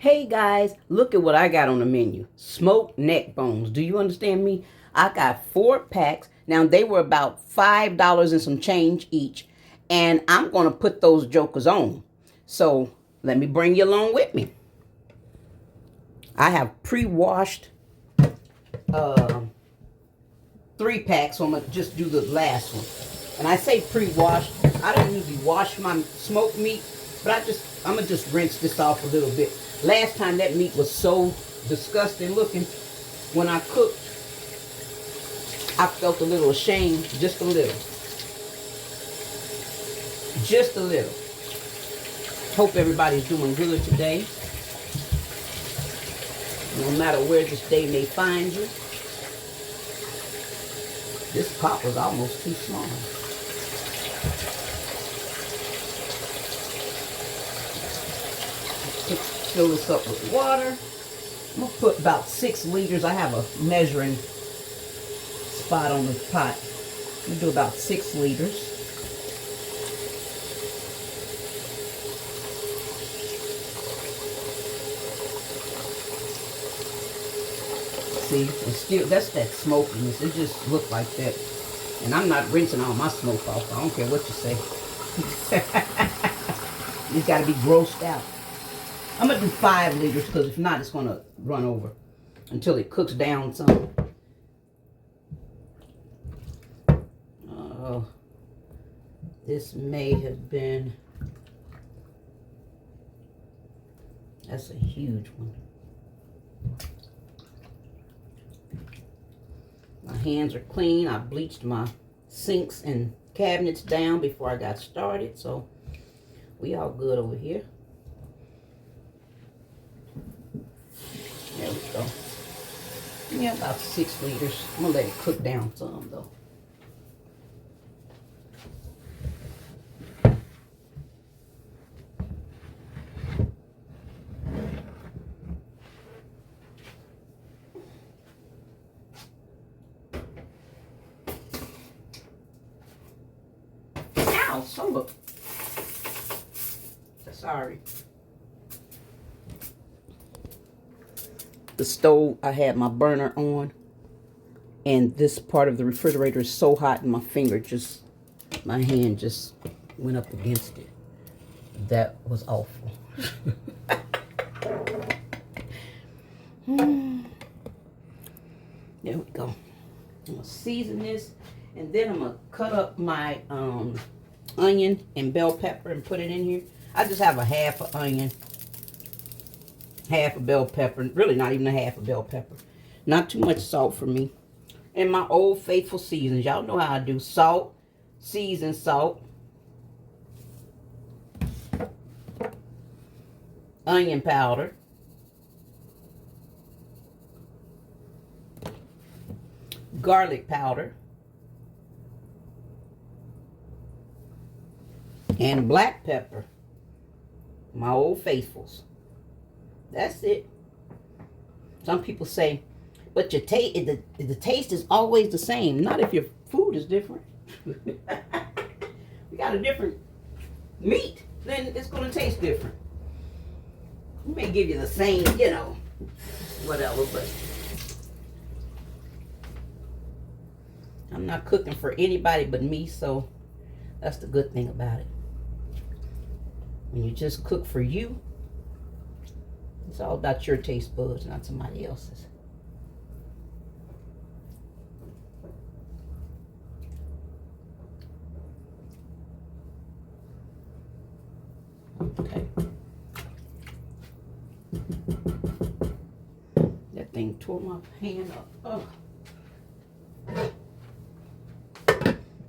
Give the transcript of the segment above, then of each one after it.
Hey guys, look at what I got on the menu. Smoked neck bones. Do you understand me? I got 4 packs. Now they were about $5 and some change each. And I'm going to put those jokers on. So let me bring you along with me. I have pre-washed 3 packs, so I'm going to just do the last one. And I say pre-washed. I don't usually wash my smoked meat, but I'm going to just rinse this off a little bit. Last time that meat was so disgusting looking. When I cooked, I felt a little ashamed, just a little. Just a little. Hope everybody's doing good today. No matter where this day may find you. This pot was almost too small. Fill this up with water. I'm going to put about 6 liters. I have a measuring spot on the pot. I'm going to do about 6 liters. See, it's still, that's that smokiness. It just looked like that. And I'm not rinsing all my smoke off. I don't care what you say. It's got to be grossed out. I'm going to do 5 liters because if not, it's going to run over until it cooks down some. Oh, this may have been, that's a huge one. My hands are clean. I bleached my sinks and cabinets down before I got started, so we all good over here. There we go. Yeah, about 6 liters. I'm gonna let it cook down some though. Ow, sorry. The stove, I had my burner on, and this part of the refrigerator is so hot and my hand just went up against it. That was awful. There we go. I'm gonna season this, and then I'm gonna cut up my onion and bell pepper and put it in here. I just have a half an onion, half a bell pepper, really not even a half a bell pepper. Not too much salt for me. And my old faithful seasons. Y'all know how I do. Salt, seasoned salt, onion powder, garlic powder, and black pepper. My old faithfuls. That's it. Some people say, but the taste is always the same. Not if your food is different. We got a different meat, then it's going to taste different. We may give you the same, whatever, but I'm not cooking for anybody but me, so that's the good thing about it. When you just cook for you, it's all about your taste buds, not somebody else's. Okay. That thing tore my hand up. Oh.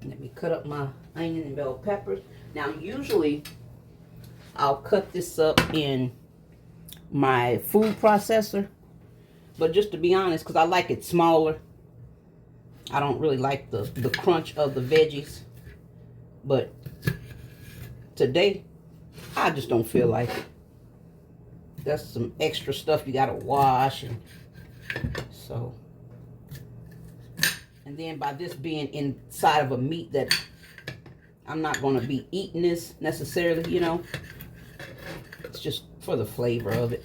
Let me cut up my onion and bell peppers. Now, usually, I'll cut this up in my food processor, but just to be honest, because I like it smaller, I don't really like the crunch of the veggies, but today I just don't feel like it. That's some extra stuff you gotta wash, and so, and then by this being inside of a meat that I'm not going to be eating this necessarily, It's just for the flavor of it.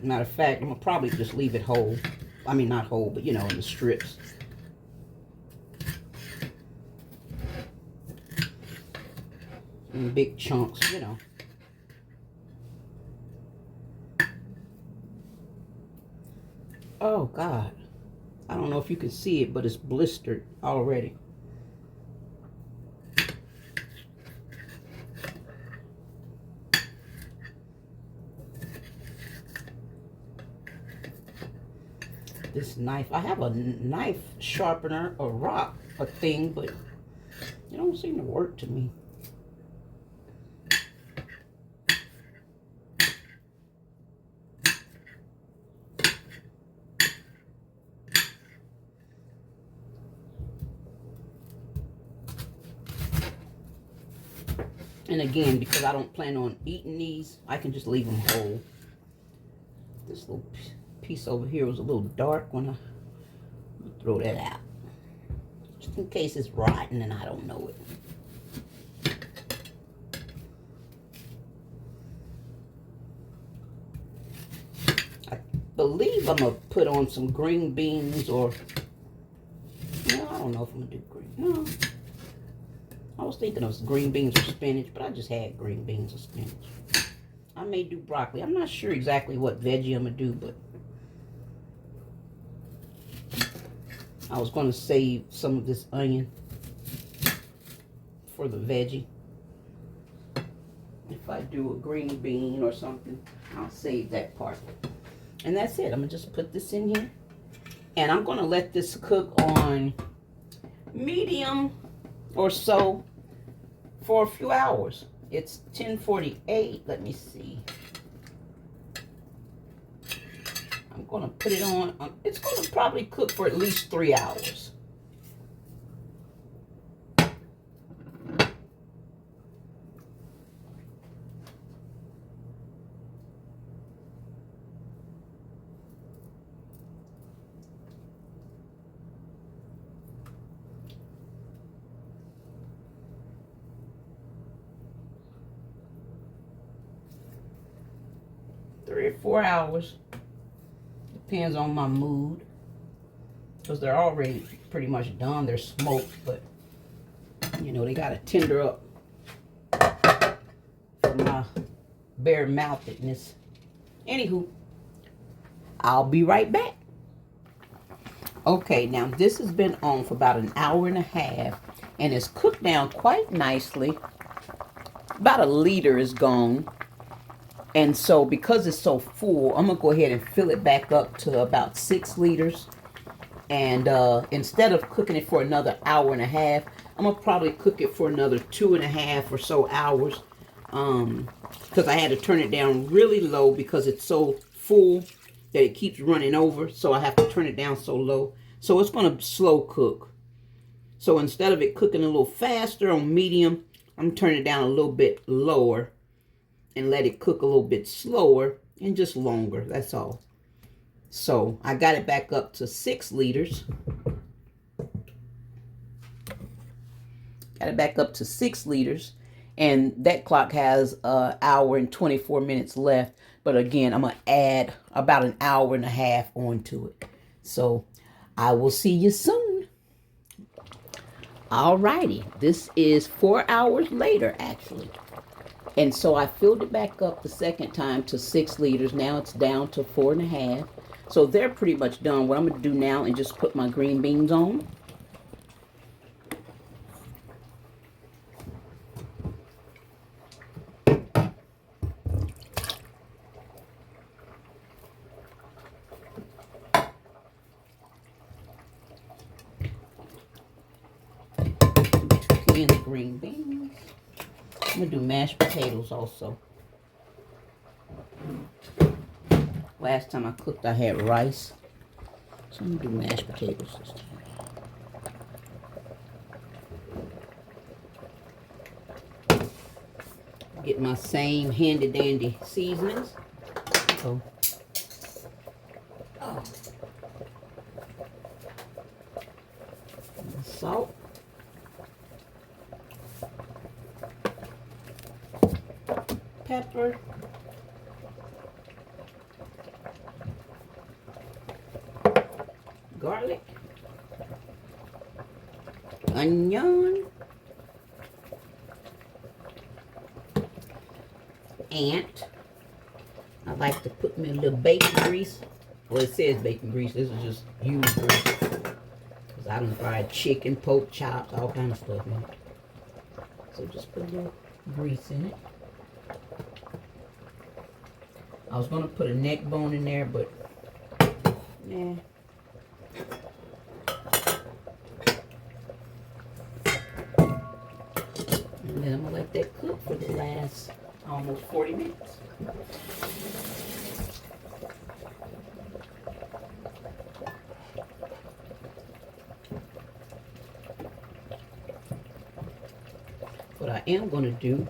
Matter of fact, I'm gonna probably just leave it whole. I mean, not whole, but you know, in the strips. In big chunks, you know. Oh God, I don't know if you can see it, but it's blistered already. This knife, I have a knife sharpener, a rock, a thing, but it don't seem to work to me. And again, because I don't plan on eating these, I can just leave them whole. This little piece over here was a little dark when I throw that out. Just in case it's rotten and I don't know it. I believe I'm going to put on some green beans or... No, I don't know if I'm going to do green. No. I was thinking of green beans or spinach, but I just had green beans or spinach. I may do broccoli. I'm not sure exactly what veggie I'm going to do, but I was going to save some of this onion for the veggie. If I do a green bean or something, I'll save that part. And that's it. I'm going to just put this in here. And I'm going to let this cook on medium or so for a few hours. It's 10:48. Let me see. I'm going to put it on. It's going to probably cook for at least 3 hours. Three or 4 hours. Depends on my mood. Because they're already pretty much done. They're smoked, but you know, they gotta tender up for my bare mouthedness. Anywho, I'll be right back. Okay, now this has been on for about an hour and a half and it's cooked down quite nicely. About 1 liter is gone. And so because it's so full, I'm going to go ahead and fill it back up to about 6 liters. And instead of cooking it for another hour and a half, I'm going to probably cook it for another 2.5 or so hours. Because I had to turn it down really low because it's so full that it keeps running over. So I have to turn it down so low. So it's going to slow cook. So instead of it cooking a little faster on medium, I'm turning it down a little bit lower. And let it cook a little bit slower and just longer. That's all. So I got it back up to 6 liters. Got it back up to 6 liters. And that clock has an hour and 24 minutes left. But again, I'm going to add about an hour and a half onto it. So I will see you soon. Alrighty. This is 4 hours later, actually. And so I filled it back up the second time to 6 liters. Now it's down to 4.5. So they're pretty much done. What I'm going to do now is just put my green beans on. And the green beans. I'm going to do mashed potatoes also. Last time I cooked, I had rice. So I'm going to do mashed potatoes this time. Get my same handy dandy seasonings. So, salt. Pepper. garlic, onion, and I like to put me a little bacon grease. Well, it says bacon grease. This is just used grease. Because I done fried chicken, pork chops, all kind of stuff in it. So just put a little grease in it. I was going to put a neck bone in there, but nah. And then I'm going to let that cook for the last almost 40 minutes. What I am going to do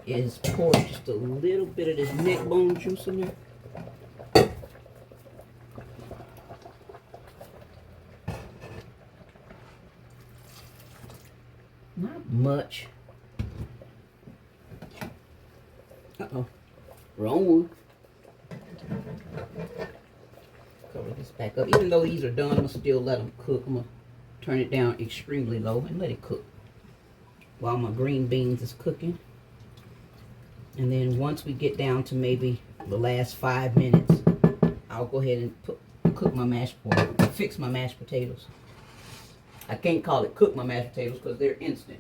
is pour just a little bit of this neck bone juice in there. Not much. Uh-oh. Wrong one. Cover this back up. Even though these are done, I'm going to still let them cook. I'm going to turn it down extremely low and let it cook while my green beans is cooking. And then once we get down to maybe the last 5 minutes, I'll go ahead and cook my fix my mashed potatoes. I can't call it cook my mashed potatoes because they're instant.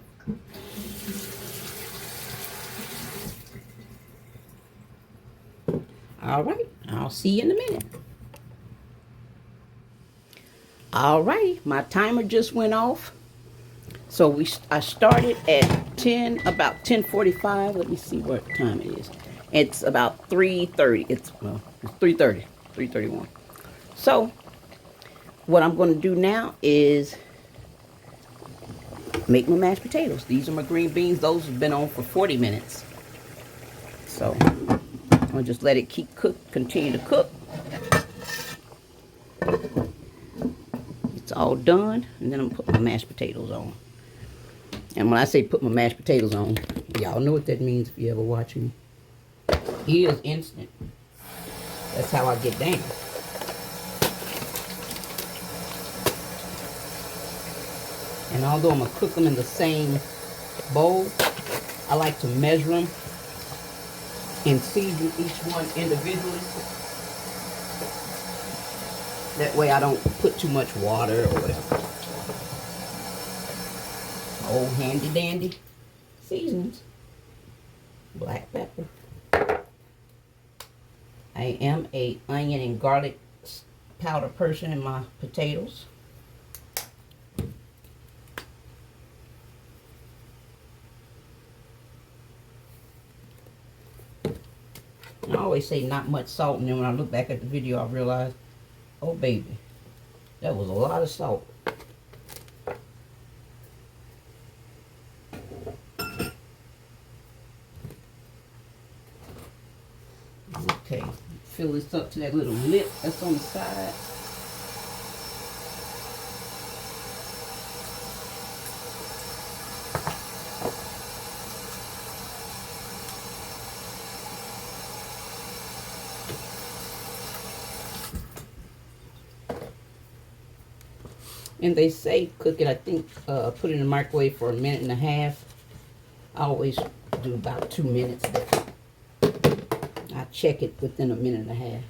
All right, I'll see you in a minute. All right, my timer just went off. So I started at about 10:45. Let me see what time it is. It's about 3:30. It's 3:30, 3:31. So what I'm going to do now is make my mashed potatoes. These are my green beans. Those have been on for 40 minutes. So I'm going to just let it continue to cook. It's all done. And then I'm going to put my mashed potatoes on. And when I say put my mashed potatoes on, y'all know what that means if you ever watch me. He is instant. That's how I get down. And although I'm going to cook them in the same bowl, I like to measure them and season each one individually. That way I don't put too much water or whatever. Old handy dandy seasonings. Black pepper. I am a onion and garlic powder person in my potatoes. I always say not much salt, and then when I look back at the video, I realize, oh baby, that was a lot of salt. Okay, fill this up to that little lip that's on the side. And they say cook it, I think, put it in the microwave for 1.5 minutes. I always do about 2 minutes. I check it within 1.5 minutes.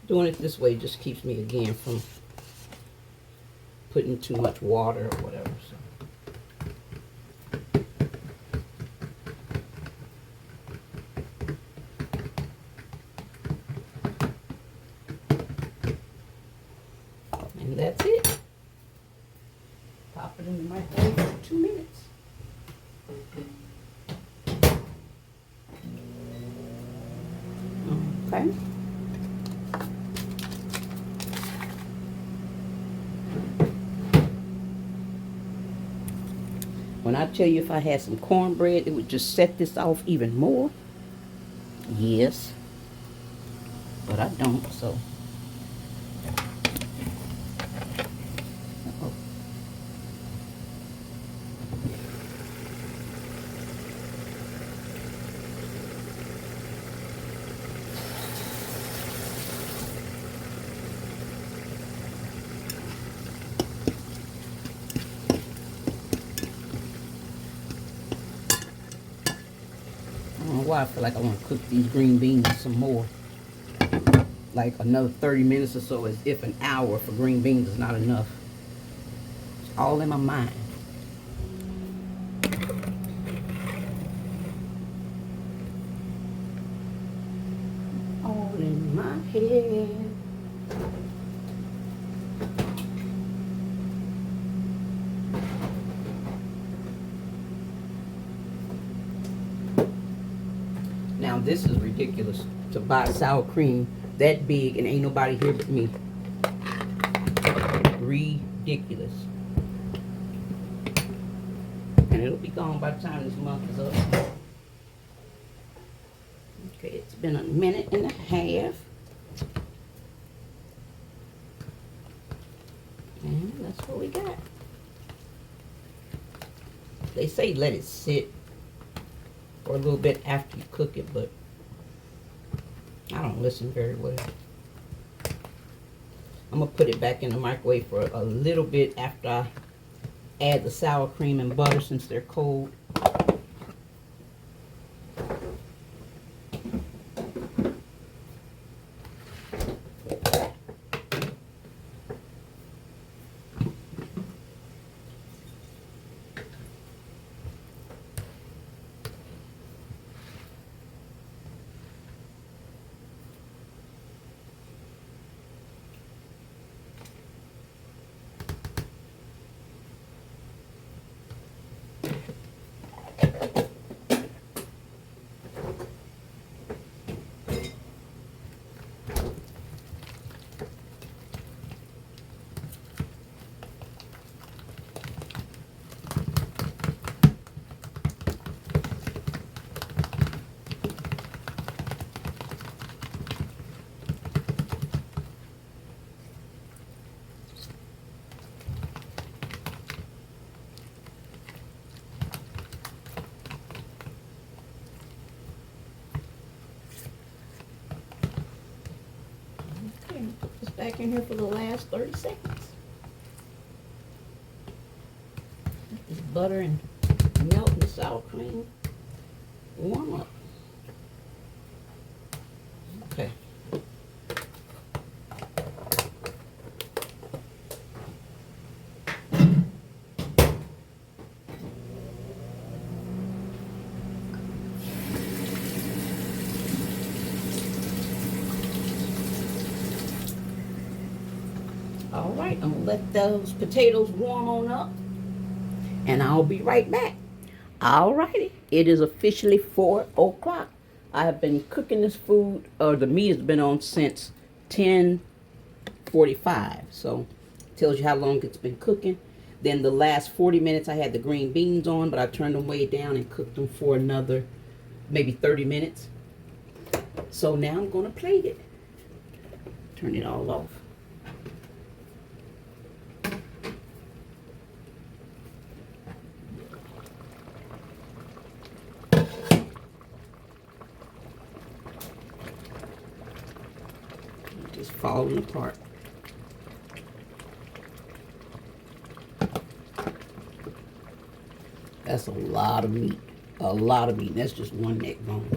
Doing it this way just keeps me, again, from putting too much water or whatever. So. And that's it. Pop it in the microwave for 2 minutes. Okay. When I tell you if I had some cornbread, it would just set this off even more. Yes. But I don't, so. why I feel like I want to cook these green beans some more. Like another 30 minutes or so, as if an hour for green beans is not enough. It's all in my mind. All in my head. Now this is ridiculous to buy sour cream that big and ain't nobody here but me. Ridiculous. And it'll be gone by the time this month is up. Okay, it's been a minute and a half. And that's what we got. They say let it sit for a little bit after you cook it, but I don't listen very well. I'm gonna put it back in the microwave for a little bit after I add the sour cream and butter since they're cold. Put this back in here for the last 30 seconds. Let this butter and milk and the sour cream warm up. Okay. All right, I'm gonna let those potatoes warm on up and I'll be right back. All righty, it is officially 4 o'clock. I have been cooking this food, or the meat has been on since 10:45. So it tells you how long it's been cooking. Then the last 40 minutes I had the green beans on, but I turned them way down and cooked them for another maybe 30 minutes. So now I'm gonna plate it. Turn it all off. Just falling apart. That's a lot of meat. A lot of meat. That's just one neck bone.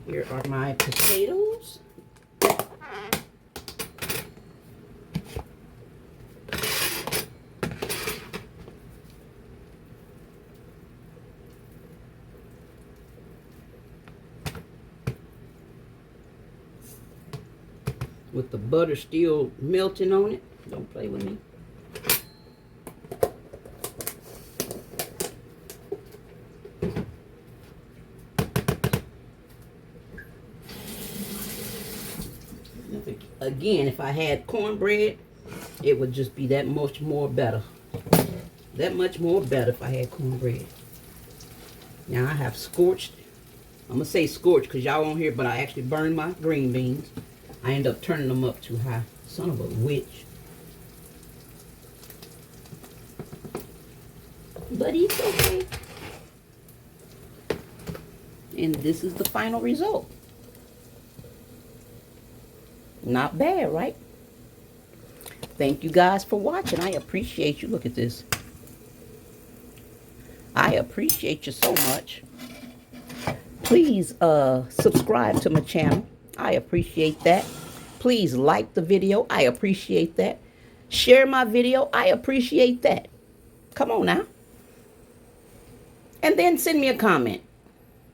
Here are my potatoes. With the butter still melting on it. Don't play with me. Again, if I had cornbread, it would just be that much more better. That much more better if I had cornbread. Now I have scorched. I'm going to say scorched because y'all won't hear, but I actually burned my green beans. I end up turning them up too high. Son of a witch. But it's okay. And this is the final result. Not bad, right? Thank you guys for watching. I appreciate you. Look at this. I appreciate you so much. Please subscribe to my channel. I appreciate that. Please like the video. I appreciate that. Share my video. I appreciate that. Come on now. And then send me a comment.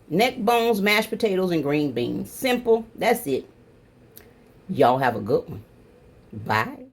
Neck bones, mashed potatoes, and green beans. Simple. That's it. Y'all have a good one. Bye.